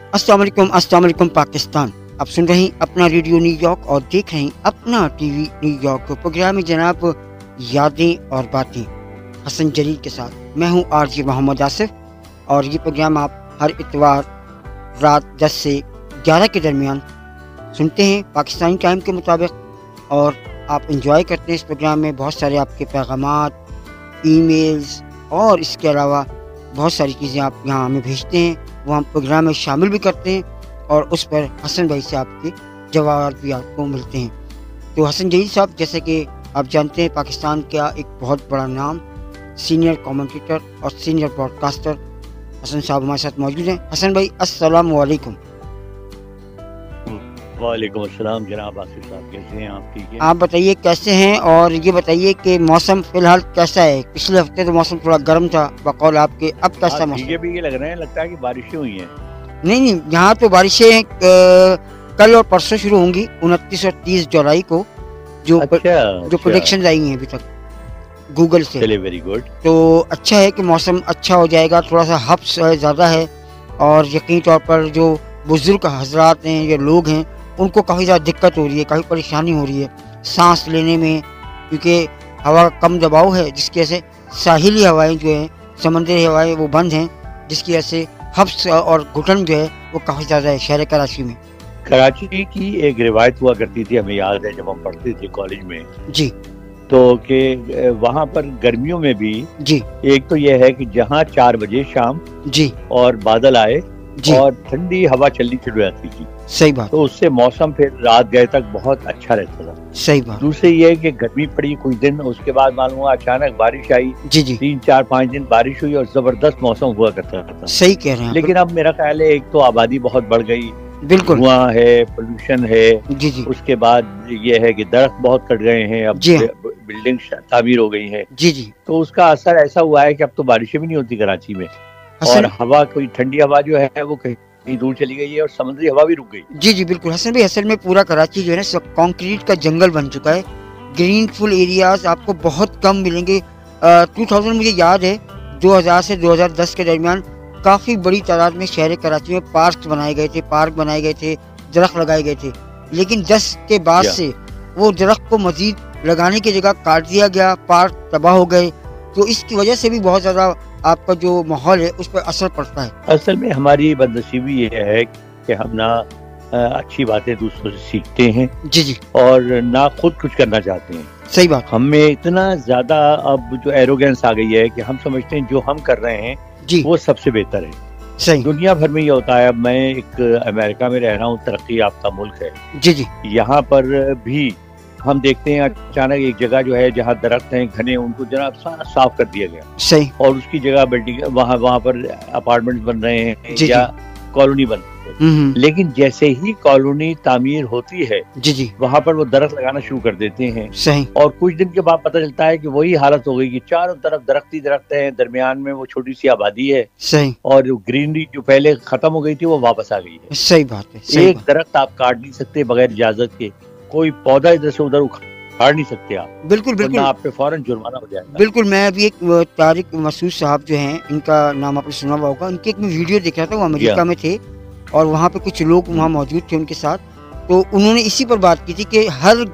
अस्सलाम वालेकुम पाकिस्तान। आप सुन रहे हैं अपना रेडियो न्यूयॉर्क और देख रहे हैं अपना टीवी न्यूयॉर्क। प्रोग्राम में जनाब यादें और बातें हसन जलील के साथ मैं हूं आरजे मोहम्मद आसिफ और ये प्रोग्राम आप हर इतवार रात 10 से 11 के दरमियान सुनते हैं पाकिस्तानी टाइम के मुताबिक और आप इंजॉय करते हैं इस प्रोग्राम में। बहुत सारे आपके पैगामात, ईमेल्स और इसके अलावा बहुत सारी चीज़ें आप यहाँ हमें भेजते हैं, वो हम प्रोग्राम में शामिल भी करते हैं और उस पर हसन भाई से आपके जवाब भी आपको मिलते हैं। तो हसन जलील साहब, जैसे कि आप जानते हैं, पाकिस्तान का एक बहुत बड़ा नाम, सीनियर कमेंटेटर और सीनियर ब्रॉडकास्टर हसन साहब हमारे साथ मौजूद हैं। हसन भाई, अस्सलाम वालेकुम। वालेकुम अस्सलाम जनाब आसिफ साहब, कैसे हैं आप? ठीक है, आप बताइए कैसे हैं और ये बताइए कि मौसम फिलहाल कैसा है? पिछले हफ्ते तो मौसम थोड़ा गर्म था बकौल आपके, अब कैसा मौसम? भीगे भीगे लग रहे हैं, लगता है कि बारिशें हुई हैं। नहीं, यहाँ तो बारिशें कल और परसों शुरू होंगी, 29 और 30 जुलाई को जो प्रोडिक्शन आई हैं अभी तक गूगल से। चलिए, वेरी गुड। तो अच्छा है कि मौसम अच्छा हो जाएगा, थोड़ा सा हब्स ज़्यादा है और यकीनी तौर पर जो बुजुर्ग हजरात हैं, ये लोग हैं, उनको काफ़ी ज़्यादा दिक्कत हो रही है, काफ़ी परेशानी हो रही है सांस लेने में, क्योंकि हवा का कम दबाव है जिसकी वजह से साहिली हवाएं जो हैं, समंदरी हवाएं वो बंद हैं, जिसकी वजह से हब्स और घुटन जो है वो काफ़ी ज़्यादा है शहर कराची में। कराची की एक रिवायत हुआ करती थी, हमें याद है जब हम पढ़ते थे कॉलेज में जी, तो कि वहाँ पर गर्मियों में भी जी, एक तो यह है कि जहाँ 4 बजे शाम जी और बादल आए जी, और ठंडी हवा चलनी शुरू हो जाती थी, सही बात, तो उससे मौसम फिर रात गए तक बहुत अच्छा रहता था। सही बात। दूसरी ये कि गर्मी पड़ी कुछ दिन, उसके बाद मालूम हुआ अचानक बारिश आई, जी जी, 3-4-5 दिन बारिश हुई और जबरदस्त मौसम हुआ करता था। सही कह रहे हैं। लेकिन अब मेरा ख्याल है, एक तो आबादी बहुत बढ़ गई, बिल्कुल, धुआं है, पोल्यूशन है, जी जी, उसके बाद ये है कि दरख्त बहुत कट गए हैं, अब जी हाँ, बिल्डिंग तामीर हो गई है, जी जी। तो उसका असर ऐसा हुआ है कि अब तो बारिशें भी नहीं होती कराची में, और हसन, हवा, कोई ठंडी हवा जो है वो कहीं दूर चली गई है और समुद्री हवा भी रुक गई। जी जी, बिल्कुल। हसन भाई, असल में पूरा कराची जो है ना सब कंक्रीट का जंगल बन चुका है, ग्रीन फुल एरियाज आपको बहुत कम मिलेंगे। 2000 मुझे याद है 2000 से 2010 के दरमियान काफ़ी बड़ी तादाद में शहर कराची में पार्क बनाए गए थे, दरख्त लगाए गए थे, लेकिन 10 के बाद से वो दरख्त को मजीद लगाने की जगह काट दिया गया, पार्क तबाह हो गए, तो इसकी वजह से भी बहुत ज़्यादा आपका जो माहौल है उस पर असर पड़ता है। असल में हमारी बदनसीबी ये है कि हम ना अच्छी बातें दूसरों से सीखते हैं जी जी, और ना खुद कुछ करना चाहते हैं। सही बात, हमें इतना ज्यादा अब जो एरोगेंस आ गई है कि हम समझते हैं जो हम कर रहे हैं जी, वो सबसे बेहतर है। सही, दुनिया भर में ये होता है। अब मैं एक अमेरिका में रह रहा हूँ, तरक्की याफ्ता मुल्क है, जी जी, यहाँ पर भी हम देखते हैं अचानक एक जगह जो है जहाँ दरख्त हैं घने, उनको जरा साफ कर दिया गया सही, और उसकी जगह बिल्डिंग, वहाँ पर अपार्टमेंट बन रहे हैं जी या कॉलोनी बन रही है। लेकिन जैसे ही कॉलोनी तामीर होती है, जी जी, वहाँ पर वो दरख्त लगाना शुरू कर देते हैं, सही, और कुछ दिन के बाद पता चलता है कि वही हालत हो गई कि चारों तरफ दरख्त ही दरख्त हैं, दरमियान में वो छोटी सी आबादी है, सही, और ग्रीनरी जो पहले खत्म हो गई थी वो वापस आ गई है। सही बात है, सही एक बात। दरख्त आप काट नहीं सकते बगैर इजाजत के, कोई पौधा इधर से उधर उखाड़ नहीं सकते आप, बिल्कुल बिल्कुल, आप पे फौरन जुर्माना हो जाएगा। बिल्कुल। मैं अभी एक तारिक मसूद साहब जो हैं, इनका नाम आपने सुना हुआ होगा, उनकी एक मैं वीडियो देख रहा था, वो अमेरिका में थे और वहाँ पे कुछ लोग वहाँ मौजूद थे उनके साथ, तो उन्होंने इसी पर बात की थी कि हर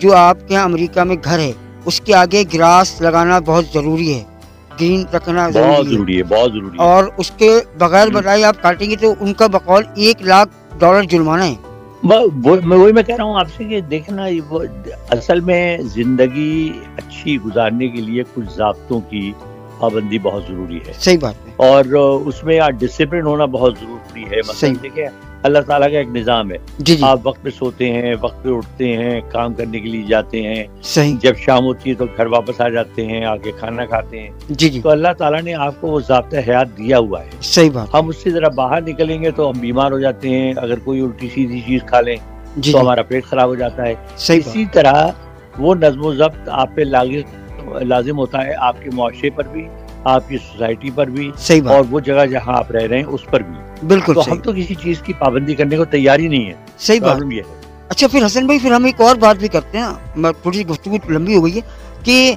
जो आपके यहाँ अमेरिका में घर है उसके आगे ग्रास लगाना बहुत ज़रूरी है, ग्रीन रखना बहुत जरूरी है, बहुत जरूरी है, और उसके बगैर बताए आप काटेंगे तो उनका बकौल $1,00,000 जुर्माना है। वही मैं कह रहा हूँ आपसे कि देखना, वो असल में जिंदगी अच्छी गुजारने के लिए कुछ ज़ाब्तों की पाबंदी बहुत जरूरी है। सही बात है, और उसमें डिसिप्लिन होना बहुत जरूरी है। मतलब देखिए, अल्लाह ताला का एक निज़ाम है, जी जी, आप वक्त पे सोते हैं, वक्त पे उठते हैं, काम करने के लिए जाते हैं, सही, जब शाम होती है तो घर वापस आ जाते हैं, आके खाना खाते हैं, जी जी, तो अल्लाह ताला ने आपको वो ज़ाब्ता हयात दिया हुआ है। सही बात, हम उससे जरा बाहर निकलेंगे तो हम बीमार हो जाते हैं, अगर कोई उल्टी सीधी चीज खा लें जी तो जी, हमारा पेट खराब हो जाता है। सही इसी तरह वो नज़्म ज़ब्त आप पे लाजिम होता है, आपके मुआशरे पर भी, आपकी सोसाइटी पर भी, सही बात, और वो जगह जहाँ आप रह रहे हैं उस पर भी। बिल्कुल तो सही, हम तो किसी चीज की पाबंदी करने को तैयार ही नहीं है। सही बात। प्रॉब्लम ये है। अच्छा, फिर हसन भाई, फिर हम एक और बात भी करते हैं, थोड़ी सी गुफ्तगू लंबी हो गई है, कि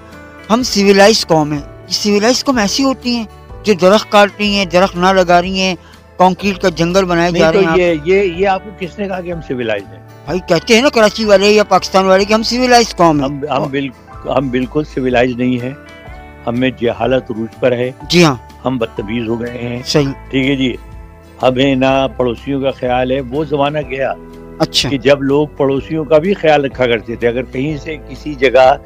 हम सिविलाइज कौम है। सिविलाइज कौम ऐसी होती हैं जो दरख्त काट रही हैं, दरख्त ना लगा रही हैं, कंक्रीट का जंगल बनाए जा रहे हैं। ये आपको किसने कहा कि हम सिविलाइज हैं? भाई कहते हैं ना कराची वाले या पाकिस्तान वाले कि हम सिविलाइज कौम हैं। हम बिल्कुल सिविलाइज नहीं है, हमें जहालत रूज पर है। जी हाँ, हम बदतमीज हो गए हैं। सही, ठीक है जी। हमें ना पड़ोसियों का ख्याल है। वो जमाना गया अच्छा कि जब लोग पड़ोसियों का भी ख्याल रखा करते थे। अगर कहीं से किसी जगह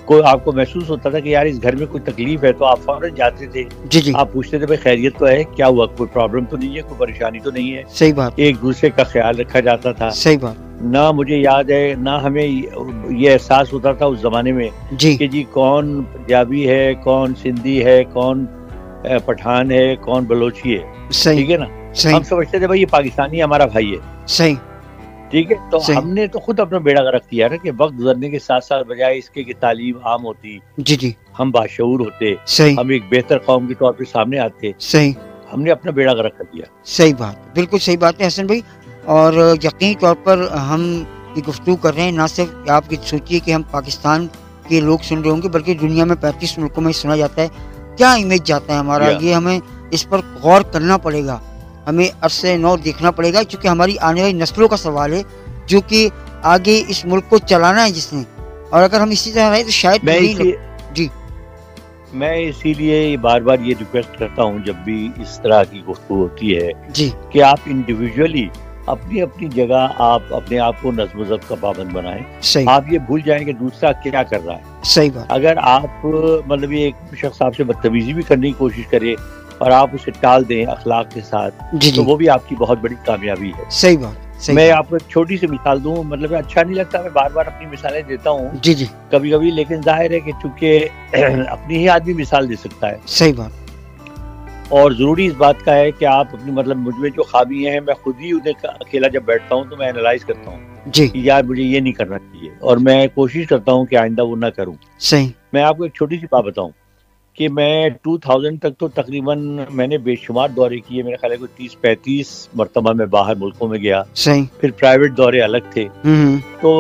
को आपको महसूस होता था कि यार इस घर में कोई तकलीफ है तो आप फौरन जाते थे। जी जी, आप पूछते थे भाई खैरियत तो है, क्या हुआ, कोई प्रॉब्लम तो नहीं है, कोई परेशानी तो नहीं है। सही बात, एक दूसरे का ख्याल रखा जाता था। सही बात। ना मुझे याद है, ना हमें ये एहसास होता था उस जमाने में जी कि जी कौन पंजाबी है, कौन सिंधी है, कौन पठान है, कौन बलोची है। सही, ठीक है ना। सही, हम समझते थे भाई ये पाकिस्तानी हमारा भाई है। सही, ठीक है। तो सही। हमने तो खुद अपना बेड़ा गर्क किया ना कि वक्त गुजरने के साथ साथ बजाय इसके कि तालीम आम होती, जी जी, हम बाशऊर होते, सही, हम एक बेहतर कौम के तौर पे सामने आते, सही, हमने अपना बेड़ा गर्क कर दिया। सही बात, बिल्कुल सही बात है हसन भाई। और यकीनी तौर पर हम ये गुफ्तगू कर रहे हैं, ना सिर्फ आप ये सोचिए कि हम पाकिस्तान के लोग सुन रहे होंगे, बल्कि दुनिया में 35 मुल्कों में सुना जाता है। क्या इमेज जाता है हमारा, ये हमें इस पर गौर करना पड़ेगा, हमें अरसे नौ देखना पड़ेगा, क्योंकि हमारी आने वाली नस्लों का सवाल है जो कि आगे इस मुल्क को चलाना है जिसने। और अगर हम इसी तरह रहे तो शायद मैं इसीलिए बार बार ये रिक्वेस्ट करता हूँ जब भी इस तरह की गुफ्तगू होती है जी कि आप इंडिविजुअली अपनी अपनी जगह आप अपने आप को नज़्म ज़ब्त का पाबंद बनाएं। सही, आप ये भूल जाएं कि दूसरा क्या कर रहा है। सही बात। अगर आप मतलब ये एक शख्स आपसे बदतमीजी भी करने की कोशिश करे और आप उसे टाल दें अखलाक के साथ, जी जी, तो वो भी आपकी बहुत बड़ी कामयाबी है। सही बात, सही मैं बात। आपको एक छोटी सी मिसाल दूं, मतलब अच्छा नहीं लगता, मैं बार बार अपनी मिसालें देता हूँ जी जी, कभी कभी, लेकिन जाहिर है कि चूंकि अपनी ही आदमी मिसाल दे सकता है। सही बात, और जरूरी इस बात का है कि आप अपनी मतलब मुझ में जो खामी है, मैं खुद ही उन्हें अकेला जब बैठता हूँ तो मैं एनालाइज करता हूँ जी, कि यार मुझे ये नहीं करना चाहिए, और मैं कोशिश करता हूँ कि आइंदा वो ना करूँ। सही, मैं आपको एक छोटी सी बात बताऊं कि मैं 2000 तक तो तकरीबन मैंने बेशुमार दौरे किए, मेरे ख्याल है कोई 30-35 मरतबा मैं बाहर मुल्कों में गया। सही, फिर प्राइवेट दौरे अलग थे। तो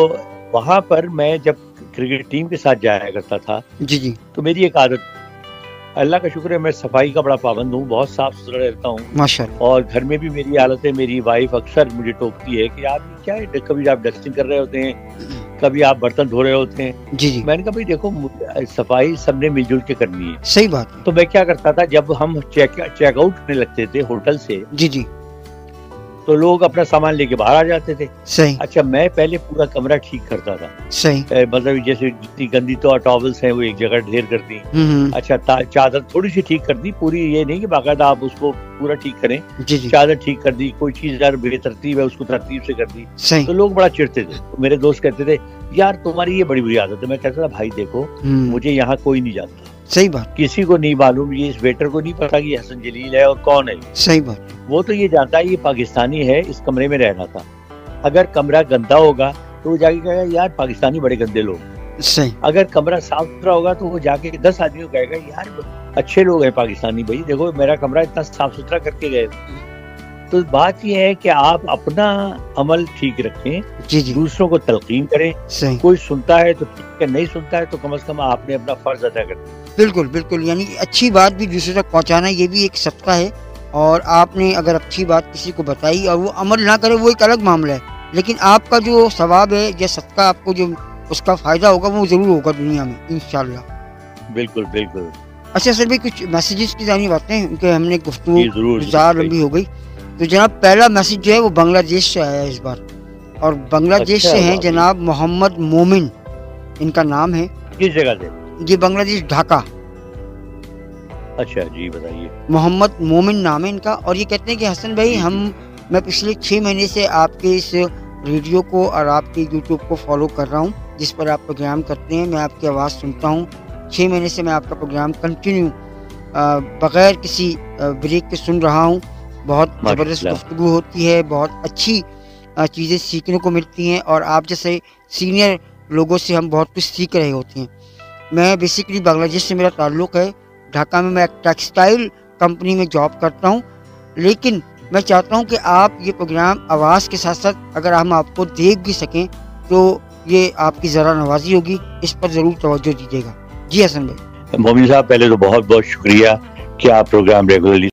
वहां पर मैं जब क्रिकेट टीम के साथ जाया करता था जी जी, तो मेरी एक आदत, अल्लाह का शुक्र है मैं सफाई का बड़ा पाबंद हूँ, बहुत साफ सुथरा रहता हूँ। माशाल्लाह। और घर में भी मेरी हालत है, मेरी वाइफ अक्सर मुझे टोकती है कि आप क्या है, कभी आप डस्टिंग कर रहे होते हैं, कभी आप बर्तन धो रहे होते हैं। जी जी, मैंने कहा भाई देखो सफाई सबने मिलजुल के करनी है। सही बात है। तो मैं क्या करता था, जब हम चेकआउट करने लगते थे होटल से, जी जी, तो लोग अपना सामान लेके बाहर आ जाते थे। सही, अच्छा, मैं पहले पूरा कमरा ठीक करता था। सही, मतलब जैसे जितनी गंदी तो टॉवल्स हैं वो एक जगह ढेर कर दी। अच्छा, चादर थोड़ी सी ठीक कर दी, पूरी ये नहीं कि बाकायदा आप उसको पूरा ठीक करें। जी जी, चादर ठीक कर दी, कोई चीज यार बेतरतीब है उसको तरतीब से कर दी। सही, तो लोग बड़ा चिढ़ते थे। तो मेरे दोस्त कहते थे यार तुम्हारी ये बड़ी बुरी आदत है। मैं कहता था भाई देखो मुझे यहाँ कोई नहीं जानता, सही बात, किसी को नहीं मालूम, ये इस वेटर को नहीं पता कि हसन जलील है और कौन है। सही बात, वो तो ये जानता है ये पाकिस्तानी है, इस कमरे में रहना था। अगर कमरा गंदा होगा तो वो जाके कहेगा यार पाकिस्तानी बड़े गंदे लोग। सही, अगर कमरा साफ सुथरा होगा तो वो जाके 10 आदमियों को कहेगा यार अच्छे लोग हैं पाकिस्तानी, भाई देखो मेरा कमरा इतना साफ सुथरा करके गए। तो बात ये है कि आप अपना अमल ठीक रखें, जी जी, दूसरों को तलकीन करें। सही, कोई सुनता है तो ठीक है, नहीं सुनता है तो कम से कम आपने अपना फर्ज अदा कर दिया। बिल्कुल बिल्कुल, यानी अच्छी बात भी दूसरे तक पहुंचाना ये भी एक सदका है। और आपने अगर अच्छी बात किसी को बताई और वो अमल ना करे वो एक अलग मामला है, लेकिन आपका जो सवाब है या सदका आपको जो उसका फायदा होगा वो जरूर होगा दुनिया में इंशाल्लाह। बिल्कुल बिल्कुल। अच्छा सर भाई, कुछ मैसेजेस की जानी बातें हैं क्योंकि हमने गुफ्तगू जी, जरूर, ज़्यादा लंबी हो गई। तो जनाब पहला मैसेज जो है वो बांग्लादेश से आया है इस बार, और बांग्लादेश अच्छा, से हैं वाकई। जनाब मोहम्मद मोमिन इनका नाम है। किस जगह से? ये बांग्लादेश ढाका। अच्छा जी, बताइए। मोहम्मद मोमिन नाम है इनका, और ये कहते हैं कि हसन भाई मैं पिछले 6 महीने से आपके इस रेडियो को और आपके यूट्यूब को फॉलो कर रहा हूँ जिस पर आप प्रोग्राम करते हैं। मैं आपकी आवाज़ सुनता हूँ, 6 महीने से मैं आपका प्रोग्राम कंटिन्यू बगैर किसी ब्रेक के सुन रहा हूँ। बहुत ज़बरदस्त गुफ्तगू होती है, बहुत अच्छी चीज़ें सीखने को मिलती हैं, और आप जैसे सीनियर लोगों से हम बहुत कुछ सीख रहे होते हैं। मैं बेसिकली बांग्लादेश से मेरा ताल्लुक़ है। ढाका में मैं एक टेक्सटाइल कंपनी में जॉब करता हूँ, लेकिन मैं चाहता हूँ कि आप ये प्रोग्राम आवाज़ के साथ साथ अगर हम आपको देख भी सकें तो ये आपकी ज़रा नवाजी होगी, इस पर ज़रूर तवज्जो दीजिएगा। जी हसन भाई। मोमिन साहब, पहले तो बहुत बहुत शुक्रिया कि आप प्रोग्राम रेगुलरली